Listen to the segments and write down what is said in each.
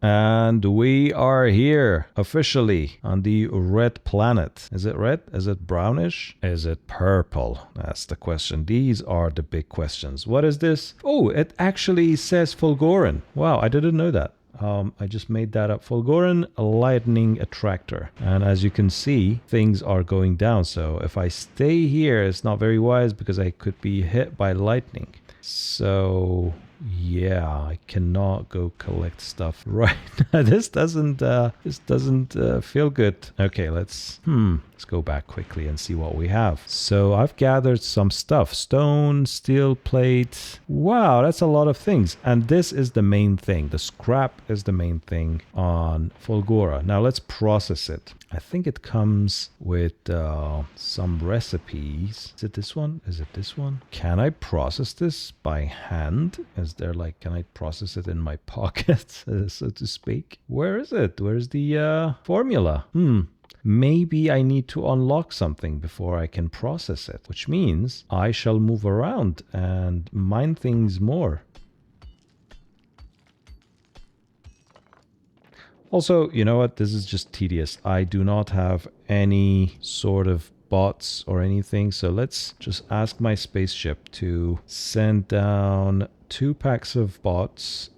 And we are here officially on the red planet. Is it red? Is it brownish? Is it purple? That's the question. These are the big questions. What is this? Oh, it actually says Fulgoran. Wow, I didn't know that. I just made that up. Fulgoran lightning attractor. And as you can see, things are going down. So if I stay here, it's not very wise because I could be hit by lightning. So yeah, I cannot go collect stuff right now. This doesn't feel good. Okay, let's go back quickly and see what we have. So I've gathered some stuff. Stone, steel plate. Wow, that's a lot of things. And this is the main thing. The scrap is the main thing on Fulgora. Now let's process it. I think it comes with some recipes. Is it this one? Is it this one? Can I process this by hand? Is there like, can I process it in my pocket, so to speak? Where is it? Where's the formula? Maybe I need to unlock something before I can process it, which means I shall move around and mine things more. Also, you know what? This is just tedious. I do not have any sort of bots or anything. So let's just ask my spaceship to send down 2 packs of bots.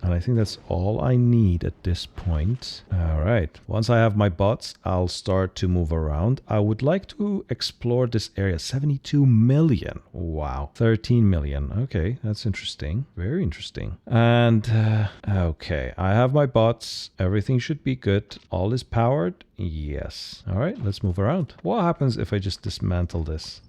And I think that's all I need at this point. All right. Once I have my bots, I'll start to move around. I would like to explore this area. 72 million. Wow. 13 million. Okay, that's interesting. Very interesting. And okay, I have my bots. Everything should be good. All is powered. Yes. All right, let's move around. What happens if I just dismantle this?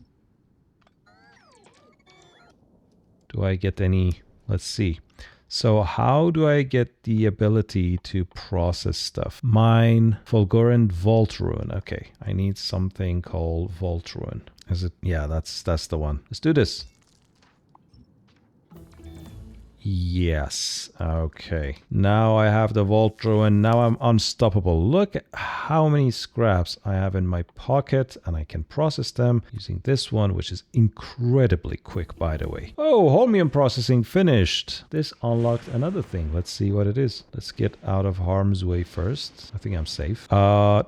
Do I get any? Let's see. So how do I get the ability to process stuff? Mine, Fulgoran Vault Ruin. Okay, I need something called Vault Ruin. Is it? Yeah, that's the one. Let's do this. Yes. Okay. Now I have the Vault Ruin. Now I'm unstoppable. Look at how many scraps I have in my pocket, and I can process them using this one, which is incredibly quick, by the way. Oh, Holmium processing finished. This unlocked another thing. Let's see what it is. Let's get out of harm's way first. I think I'm safe.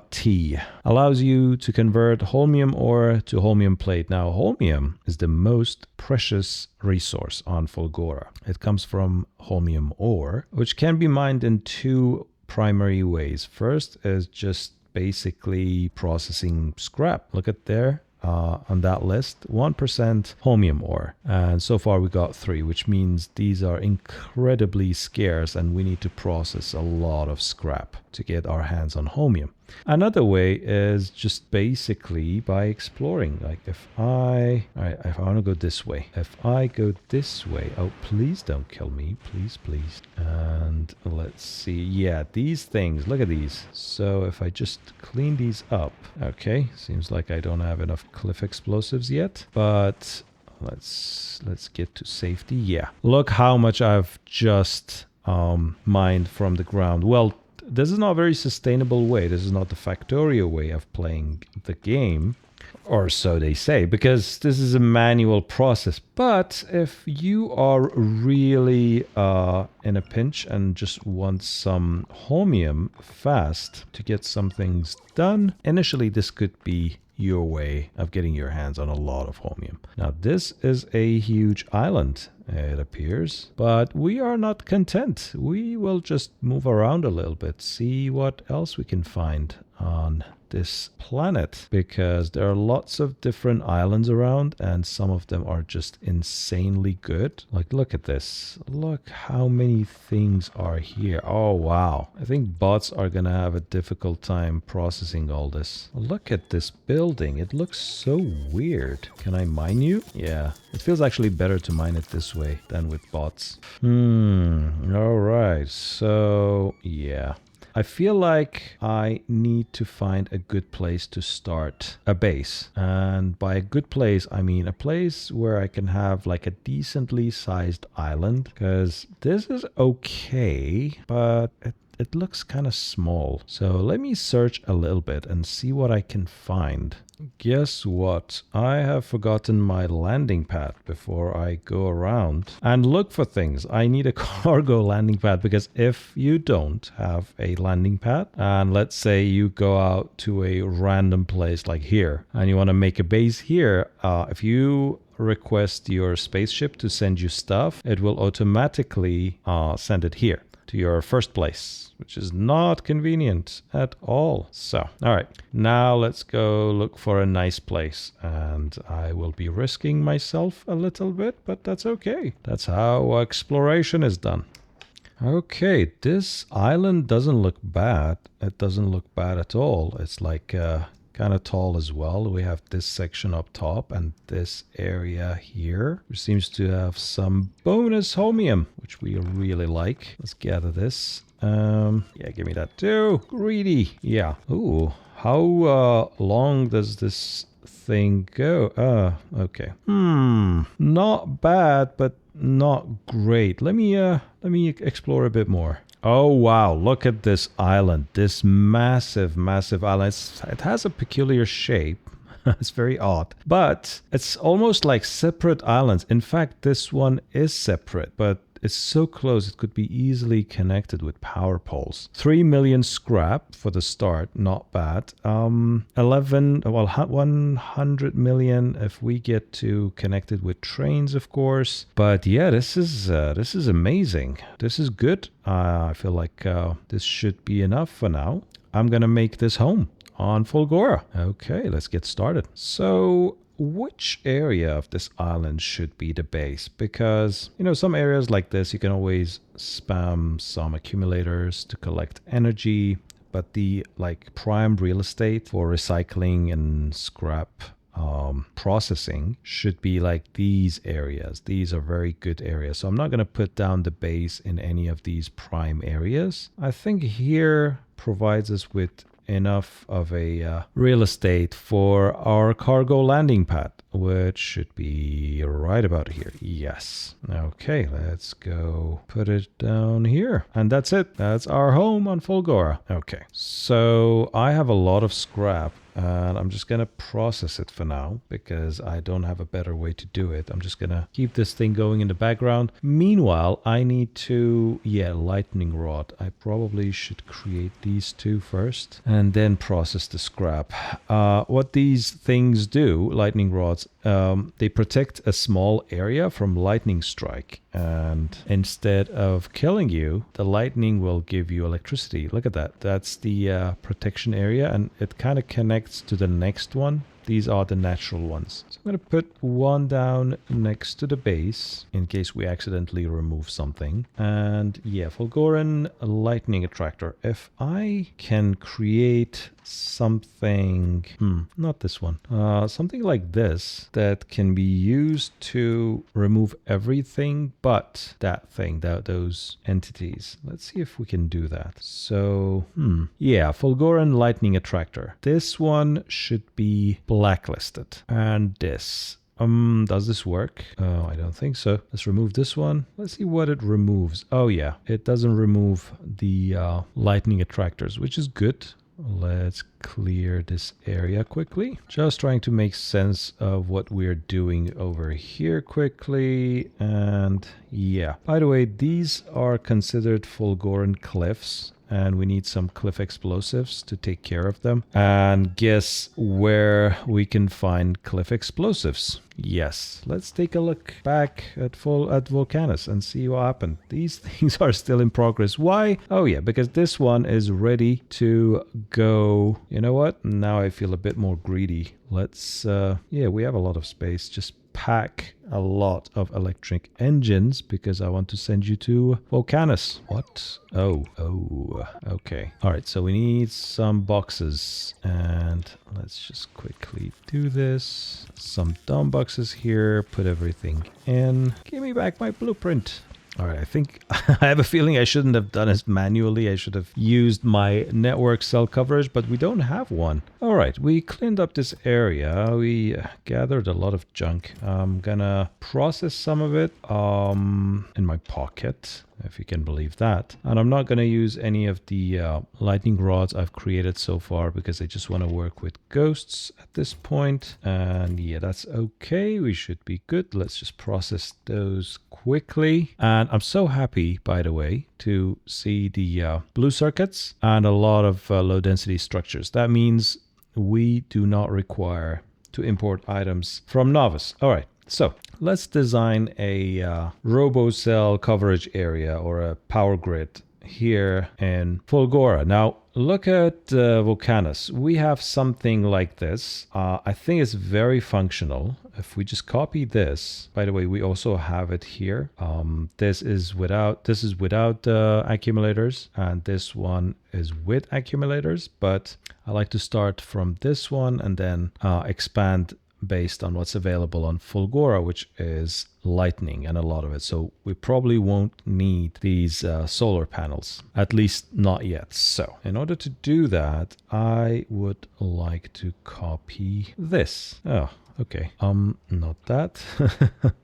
T allows you to convert Holmium ore to Holmium plate. Now, Holmium is the most precious resource on Fulgora. It comes from Holmium ore, which can be mined in 2 primary ways. First is just basically processing scrap. Look at there. On that list, 1% Holmium ore. And so far we got 3, which means these are incredibly scarce and we need to process a lot of scrap to get our hands on Holmium. Another way is just basically by exploring. Like if I want to go this way. If I go this way, oh, please don't kill me. Please, please. And let's see. Yeah, these things, look at these. So if I just clean these up, okay, seems like I don't have enough cliff explosives yet, but let's get to safety. Yeah, look how much I've just mined from the ground. Well, this is not a very sustainable way. This is not the Factorio way of playing the game, or so they say, because this is a manual process. But if you are really in a pinch and just want some Holmium fast to get some things done, initially this could be your way of getting your hands on a lot of Holmium. Now this is a huge island, it appears, but we are not content. We will just move around a little bit, see what else we can find on this planet, because there are lots of different islands around and some of them are just insanely good. Like, look at this. Look how many things are here. Oh, wow. I think bots are gonna have a difficult time processing all this. Look at this building. It looks so weird. Can I mine you? Yeah. It feels actually better to mine it this way than with bots. All right. So, yeah. I feel like I need to find a good place to start a base. And by a good place, I mean a place where I can have like a decently sized island. Because this is okay, but it looks kind of small. So let me search a little bit and see what I can find. Guess what? I have forgotten my landing pad before I go around and look for things. I need a cargo landing pad, because if you don't have a landing pad, and let's say you go out to a random place like here and you want to make a base here, if you request your spaceship to send you stuff, it will automatically send it here to your first place, which is not convenient at all. So, all right, now let's go look for a nice place, and I will be risking myself a little bit, but that's okay. That's how exploration is done. Okay, this island doesn't look bad. It doesn't look bad at all. It's like kind of tall as well. We have this section up top and this area here, which seems to have some bonus holmium, which we really like. Let's gather this. Yeah, give me that too. Greedy. Yeah. Ooh, how long does this thing go? Okay. Not bad, but not great. Let me explore a bit more. Oh, wow. Look at this island. This massive, massive island. It has a peculiar shape. It's very odd. But it's almost like separate islands. In fact, this one is separate, but it's so close it could be easily connected with power poles. 3 million scrap for the start, not bad. 100 million if we get to connect it with trains, of course. But yeah, this is amazing. This is good. I feel like this should be enough for now. I'm gonna make this home on Fulgora. Okay, let's get started. So which area of this island should be the base? Because, you know, some areas like this, you can always spam some accumulators to collect energy, but the like prime real estate for recycling and scrap processing should be like these areas. These are very good areas. So I'm not going to put down the base in any of these prime areas. I think here provides us with enough of a real estate for our cargo landing pad, which should be right about here. Yes. Okay, let's go put it down here. And that's it. That's our home on Fulgora. Okay, so I have a lot of scrap, and I'm just going to process it for now because I don't have a better way to do it. I'm just going to keep this thing going in the background. Meanwhile, I need to, lightning rod. I probably should create these two first and then process the scrap. What these things do, lightning rods, they protect a small area from lightning strike. And instead of killing you, the lightning will give you electricity. Look at that. That's the protection area, and it kind of connects to the next one. These are the natural ones. So I'm going to put one down next to the base in case we accidentally remove something. And yeah, Fulgoran lightning attractor. If I can create something, not this one, something like this that can be used to remove everything but that thing, those entities. Let's see if we can do that. So, yeah, Fulgoran lightning attractor. This one should be blacklisted. And this. Does this work? Oh, I don't think so. Let's remove this one. Let's see what it removes. Oh yeah, it doesn't remove the lightning attractors, which is good. Let's clear this area quickly. Just trying to make sense of what we're doing over here quickly. And yeah, by the way, these are considered Fulgoran cliffs, and we need some cliff explosives to take care of them. And guess where we can find cliff explosives? Yes, let's take a look back at Vulcanus and see what happened. These things are still in progress. Why? Oh yeah, because this one is ready to go. You know what? Now I feel a bit more greedy. Let's, we have a lot of space. Just pack a lot of electric engines because I want to send you to Vulcanus. What? Oh, okay. All right, so we need some boxes, and let's just quickly do this. Some dumb boxes here, put everything in. Give me back my blueprint. All right, I think I have a feeling I shouldn't have done it manually. I should have used my network cell coverage, but we don't have one. All right, we cleaned up this area. We gathered a lot of junk. I'm gonna process some of it in my pocket, if you can believe that. And I'm not going to use any of the lightning rods I've created so far because I just want to work with ghosts at this point. And yeah, that's okay. We should be good. Let's just process those quickly. And I'm so happy, by the way, to see the blue circuits and a lot of low density structures. That means we do not require to import items from Nauvis. All right. So let's design a RoboCell coverage area or a power grid here in Fulgora. Now look at Vulcanus. We have something like this. I think it's very functional. If we just copy this, by the way, we also have it here. This is without accumulators, and this one is with accumulators. But I like to start from this one and then expand based on what's available on Fulgora, which is lightning and a lot of it. So we probably won't need these solar panels, at least not yet. So in order to do that, I would like to copy this. Oh, okay. Not that.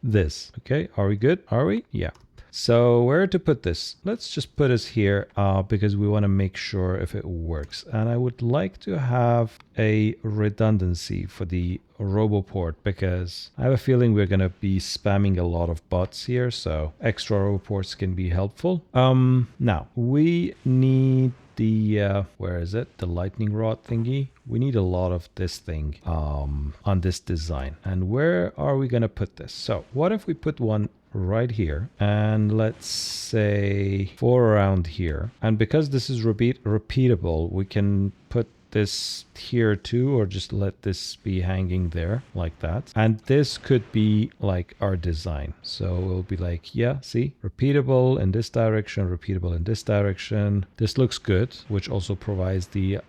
This. Okay. Are we good? Are we? Yeah. So where to put this? Let's just put this here because we want to make sure if it works. And I would like to have a redundancy for the RoboPort because I have a feeling we're going to be spamming a lot of bots here. So extra RoboPorts can be helpful. Now we need the where is it, the lightning rod thingy. We need a lot of this thing on this design. And where are we going to put this? So what if we put one right here, and let's say 4 around here, and because this is repeatable, we can put this here too, or just let this be hanging there like that. And this could be like our design. So we'll be like, yeah, see, repeatable in this direction, repeatable in this direction. This looks good, which also provides the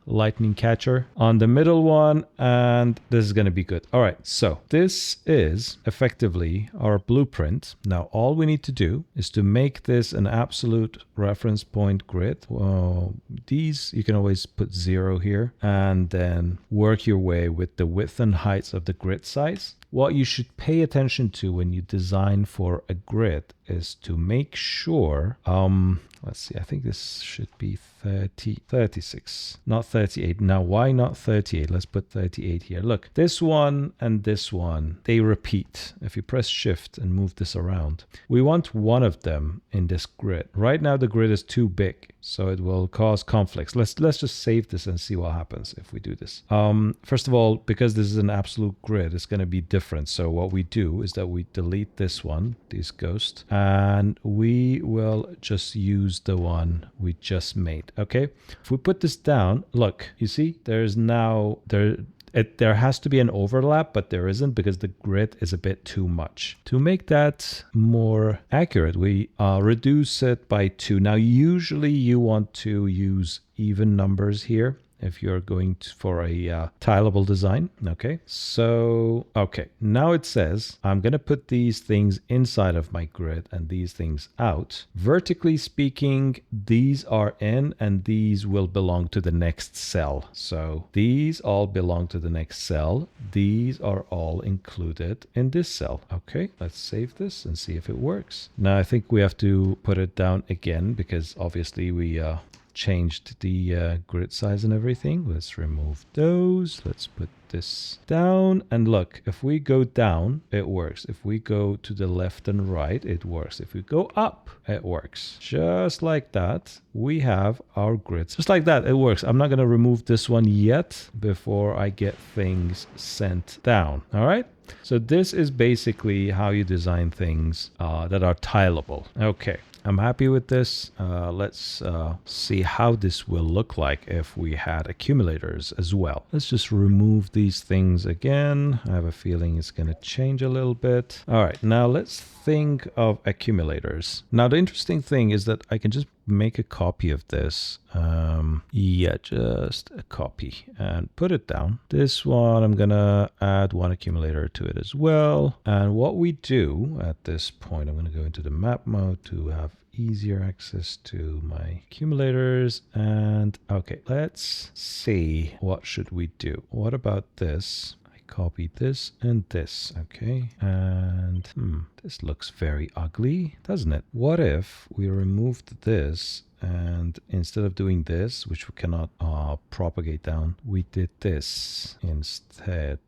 lightning catcher on the middle one, and this is going to be good. All right, so this is effectively our blueprint. Now all we need to do is to make this an absolute reference point grid. These you can always put 0 here and then work your way with the width and heights of the grid size. What you should pay attention to when you design for a grid is to make sure, let's see, I think this should be 36, not 38. Now, why not 38? Let's put 38 here. Look, this one and this one, they repeat. If you press shift and move this around, we want one of them in this grid. Right now, the grid is too big, so it will cause conflicts. Let's just save this and see what happens if we do this. First of all, because this is an absolute grid, it's going to be different. So what we do is that we delete this one, this ghost, and we will just use the one we just made. Okay, if we put this down, look, you see, there's now there has to be an overlap, but there isn't because the grid is a bit too much. To make that more accurate, we reduce it by 2. Now, usually you want to use even numbers here if you're going for a tileable design. Okay, so, okay, now it says I'm going to put these things inside of my grid and these things out. Vertically speaking, these are in and these will belong to the next cell. So these all belong to the next cell. These are all included in this cell. Okay, let's save this and see if it works. Now I think we have to put it down again because obviously we changed the grid size and everything. Let's remove those. Let's put this down, and look, if we go down, it works. If we go to the left and right, it works. If we go up, it works. Just like that, we have our grids. Just like that, it works. I'm not going to remove this one yet before I get things sent down. All right. So this is basically how you design things that are tileable. Okay. I'm happy with this. Let's see how this will look like if we had accumulators as well. Let's just remove these things again. I have a feeling it's going to change a little bit. All right, now let's think of accumulators. Now the interesting thing is that I can just make a copy of this. Yeah, just a copy and put it down. This one, I'm gonna add one accumulator to it as well. And what we do at this point, I'm gonna go into the map mode to have easier access to my accumulators. And okay, let's see, what should we do? What about this? Copy this and this, okay? And this looks very ugly, doesn't it? What if we removed this and instead of doing this, which we cannot propagate down, we did this instead?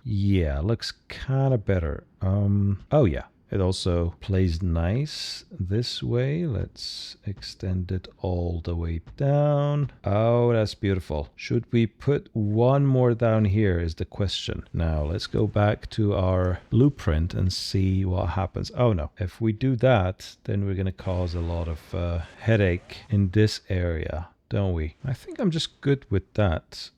Yeah, looks kind of better. Oh yeah. It also plays nice this way. Let's extend it all the way down. Oh, that's beautiful. Should we put one more down here is the question. Now let's go back to our blueprint and see what happens. Oh no, if we do that, then we're going to cause a lot of headache in this area, don't we? I think I'm just good with that.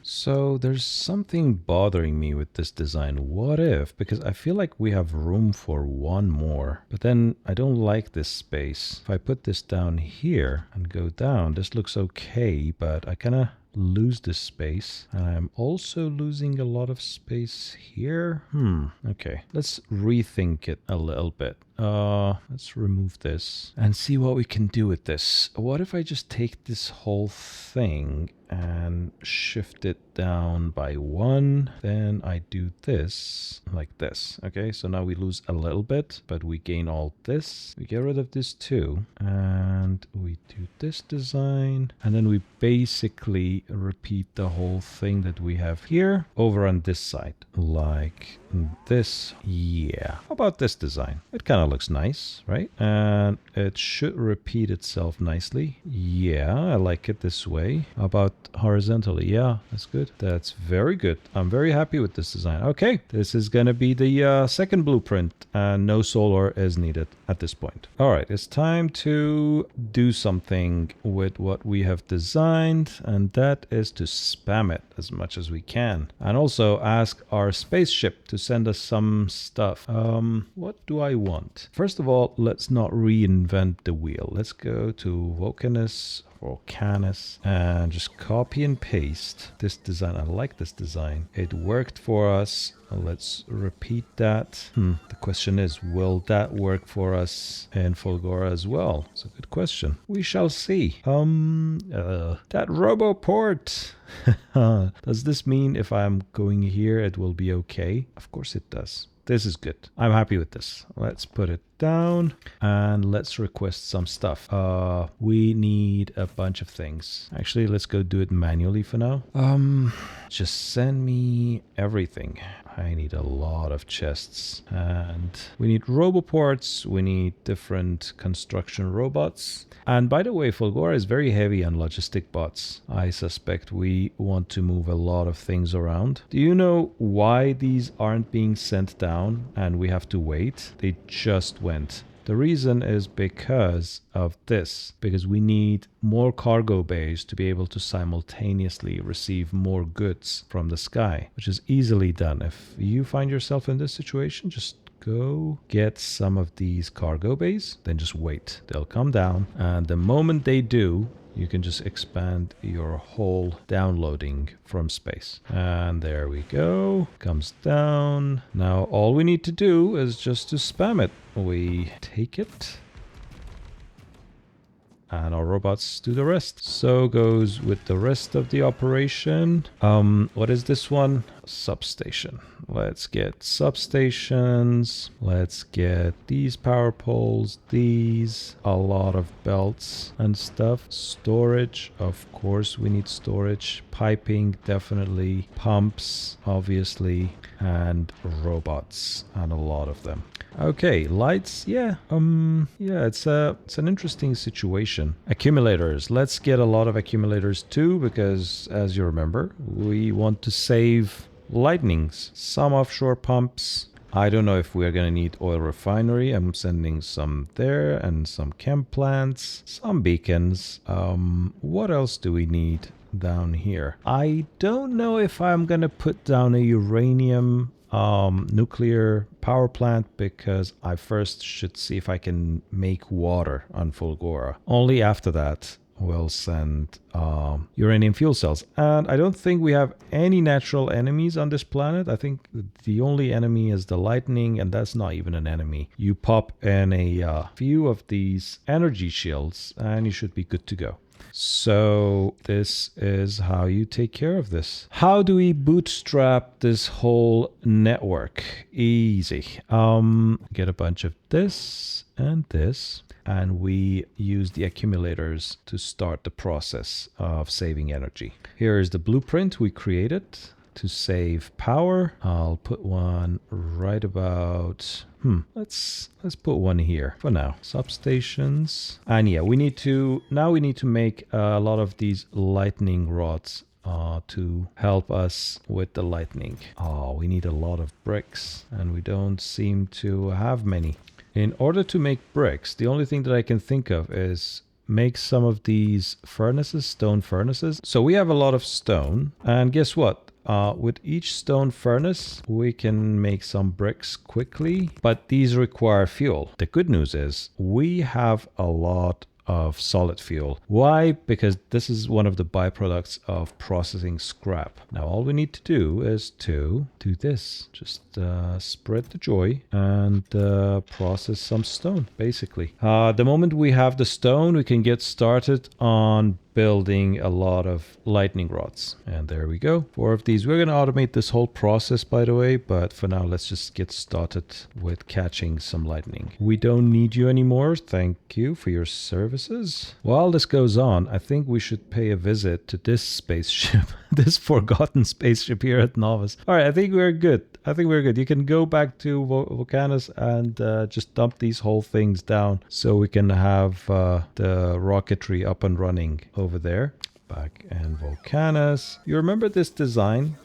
So there's something bothering me with this design. What if, because I feel like we have room for one more, but then I don't like this space. If I put this down here and go down, this looks okay, but I kind of lose this space, and I'm also losing a lot of space here. Okay, let's rethink it a little bit. Let's remove this and see what we can do with this. What if I just take this whole thing and shift it down by 1, then I do this like this. Okay, so now we lose a little bit, but we gain all this. We get rid of this too, and we do this design, and then we basically repeat the whole thing that we have here over on this side, like this. Yeah, how about this design? It kind of looks nice, right? And it should repeat itself nicely. Yeah, I like it this way. How about horizontally? Yeah, that's good. That's very good. I'm very happy with this design. Okay, this is gonna be the second blueprint, and no solar is needed at this point. All right, it's time to do something with what we have designed, and that is to spam it as much as we can, and also ask our spaceship to send us some stuff. What do I want? First of all, let's not reinvent the wheel. Let's go to Vulcanus and just copy and paste this design. I like this design. It worked for us. Let's repeat that. The question is, will that work for us in Fulgora as well? It's a good question. We shall see. That RoboPort. Does this mean if I'm going here, it will be okay? Of course it does. This is good. I'm happy with this. Let's put it down and let's request some stuff. We need a bunch of things. Actually, let's go do it manually for now. Just send me everything. I need a lot of chests, and we need RoboPorts. We need different construction robots. And by the way, Fulgora is very heavy on logistic bots. I suspect we want to move a lot of things around. Do you know why these aren't being sent down and we have to wait? They just went. The reason is because of this, because we need more cargo bays to be able to simultaneously receive more goods from the sky, which is easily done. If you find yourself in this situation, just go get some of these cargo bays, then just wait. They'll come down, and the moment they do, you can just expand your whole downloading from space. And there we go. Comes down. Now all we need to do is just to spam it. We take it, and our robots do the rest. So goes with the rest of the operation. What is this one? Substation. Let's get substations. Let's get these power poles, these, a lot of belts and stuff. Storage, of course we need storage. Piping, definitely. Pumps, obviously. And robots, and a lot of them. Okay, lights, yeah, it's an interesting situation. Accumulators, let's get a lot of accumulators too, because as you remember, we want to save lightnings. Some offshore pumps. I don't know if we're gonna need oil refinery. I'm sending some there, and some chem plants, some beacons. What else do we need down here? I don't know if I'm gonna put down a uranium nuclear power plant because I first should see if I can make water on Fulgora. Only after that we'll send uranium fuel cells. And I don't think we have any natural enemies on this planet. I think the only enemy is the lightning, and that's not even an enemy. You pop in a few of these energy shields and you should be good to go. So this is how you take care of this. How do we bootstrap this whole network? Easy. Get a bunch of this and this, and we use the accumulators to start the process of saving energy. Here is the blueprint we created to save power. I'll put one right about let's put one here for now. Substations. And yeah, we need to make a lot of these lightning rods to help us with the lightning. We need a lot of bricks and we don't seem to have many. In order to make bricks, the only thing that I can think of is make some of these furnaces, stone furnaces. So we have a lot of stone, and guess what? With each stone furnace, we can make some bricks quickly, but these require fuel. The good news is we have a lot of solid fuel. Why? Because this is one of the byproducts of processing scrap. Now all we need to do is to do this. Just spread the joy and process some stone, basically. The moment we have the stone, we can get started on building a lot of lightning rods. And there we go. 4 of these. We're going to automate this whole process, by the way, but for now, let's just get started with catching some lightning. We don't need you anymore. Thank you for your services. While this goes on, I think we should pay a visit to this spaceship, this forgotten spaceship here at Nauvis. All right, I think we're good. You can go back to Vulcanus and just dump these whole things down so we can have the rocketry up and running over there. Back in Vulcanus. You remember this design?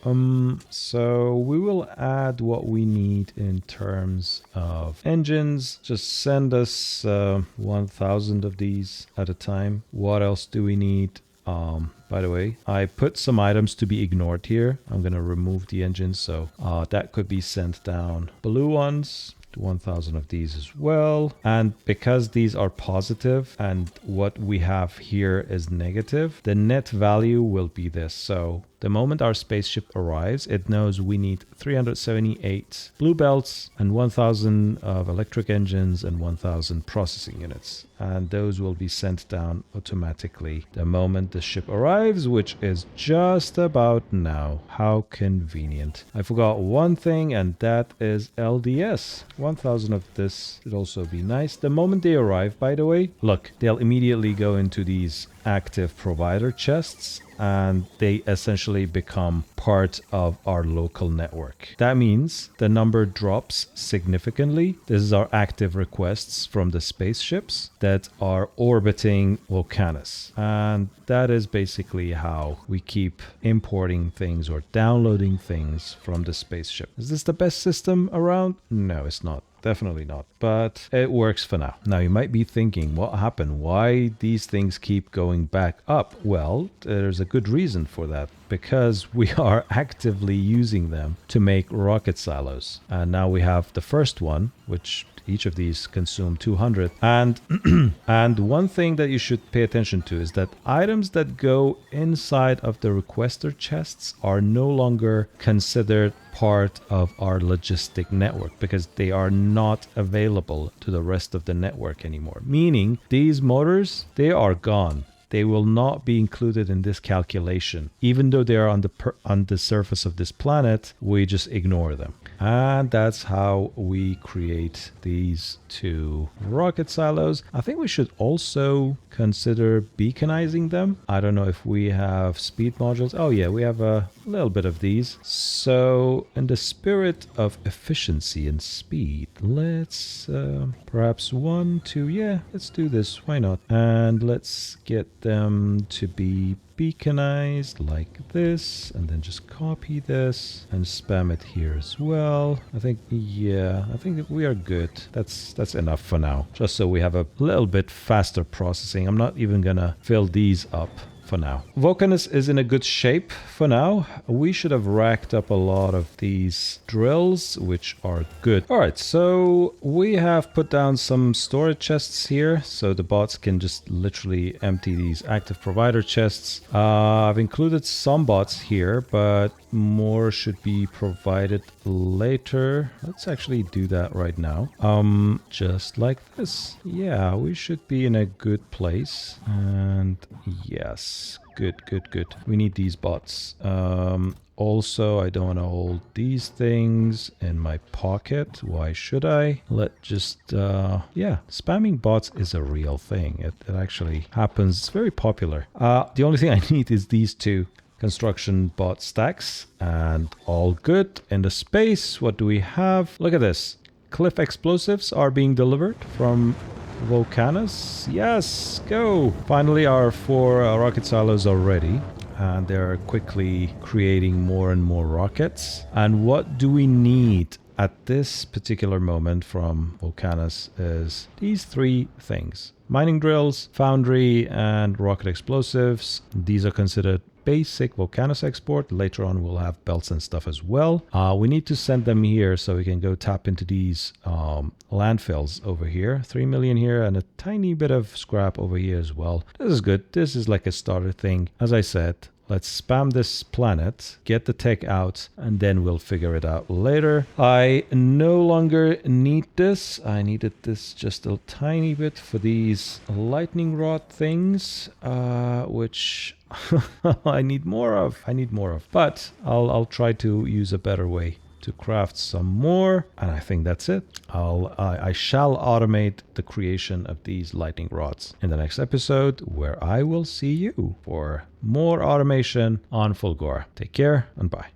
So we will add what we need in terms of engines. Just send us 1,000 of these at a time. What else do we need? By the way, I put some items to be ignored here. I'm going to remove the engine, so that could be sent down. Blue ones, 1,000 of these as well. And because these are positive and what we have here is negative, the net value will be this. So the moment our spaceship arrives, it knows we need 378 blue belts and 1,000 of electric engines and 1,000 processing units. And those will be sent down automatically the moment the ship arrives, which is just about now. How convenient. I forgot one thing, and that is LDS. 1,000 of this would also be nice. The moment they arrive, by the way, look, they'll immediately go into these active provider chests, and they essentially become part of our local network. That means the number drops significantly. This is our active requests from the spaceships that are orbiting Vulcanus. And that is basically how we keep importing things or downloading things from the spaceship. Is this the best system around? No, it's not. Definitely not, but it works for now. Now you might be thinking, what happened? Why these things keep going back up? Well, there's a good reason for that, because we are actively using them to make rocket silos. And now we have the first one, which each of these consume 200. And and one thing that you should pay attention to is that items that go inside of the requester chests are no longer considered part of our logistic network because they are not available to the rest of the network anymore. Meaning these motors, they are gone. They will not be included in this calculation. Even though they are on the surface of this planet, we just ignore them. And that's how we create these 2 rocket silos. I think we should also consider beaconizing them. I don't know if we have speed modules. Oh yeah, we have a little bit of these. So in the spirit of efficiency and speed, let's perhaps 1, 2, yeah, let's do this. Why not? And let's get them to be beaconized like this, and then just copy this and spam it here as well. I think that we are good. That's enough for now, just so we have a little bit faster processing. I'm not even gonna fill these up for now. Vulcanus is in a good shape for now. We should have racked up a lot of these drills, which are good. All right, so we have put down some storage chests here, so the bots can just literally empty these active provider chests. I've included some bots here, but more should be provided later. Let's actually do that right now. Just like this. Yeah, we should be in a good place. And yes, good. We need these bots. Also, I don't want to hold these things in my pocket. Why should I? Let's just, yeah, spamming bots is a real thing. It actually happens. It's very popular. The only thing I need is these two construction bot stacks, and all good. In the space, what do we have? Look at this. Cliff explosives are being delivered from Vulcanus. Yes, go. Finally, our 4 rocket silos are ready, and they're quickly creating more and more rockets. And what do we need at this particular moment from Vulcanus is these 3 things: mining drills, foundry, and rocket explosives. These are considered basic Vulcanus export. Later on we'll have belts and stuff as well. We need to send them here so we can go tap into these landfills over here. 3 million here and a tiny bit of scrap over here as well. This is good. This is like a starter thing. As I said, let's spam this planet, get the tech out, and then we'll figure it out later. I no longer need this. I needed this just a tiny bit for these lightning rod things, which I need more of. But I'll try to use a better way to craft some more, and I think that's it. I shall automate the creation of these lightning rods in the next episode, where I will see you for more automation on Fulgora. Take care and bye.